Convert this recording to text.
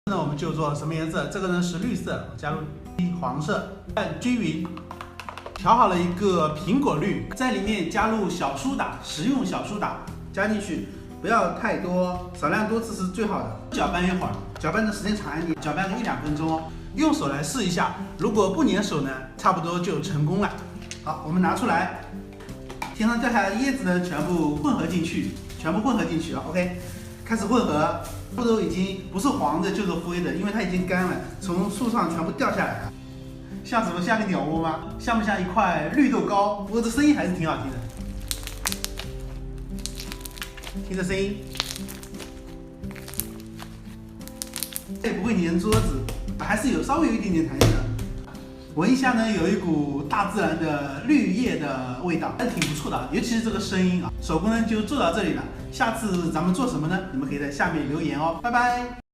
那我们就做什么颜色？这个呢是绿色，加入黄色，拌均匀。调好了一个苹果绿，在里面加入小苏打，食用小苏打加进去，不要太多，少量多次是最好的。搅拌一会儿，搅拌的时间长一点，搅拌个1-2分钟哦。用手来试一下，如果不粘手呢，差不多就成功了。好，我们拿出来，天上掉下来的叶子呢，全部混合进去了。OK， 开始混合。树都已经不是黄的，就是灰的，因为它已经干了，从树上全部掉下来了。像什么？像个鸟窝吗？像不像一块绿豆糕？不过这声音还是挺好听的。听这声音，也不会粘桌子，还是稍微有一点点弹性的。闻一下呢，有一股大自然的绿叶的味道，还是挺不错的。尤其是这个声音啊，手工呢就做到这里了。下次咱们做什么呢？你们可以在下面留言哦。拜拜。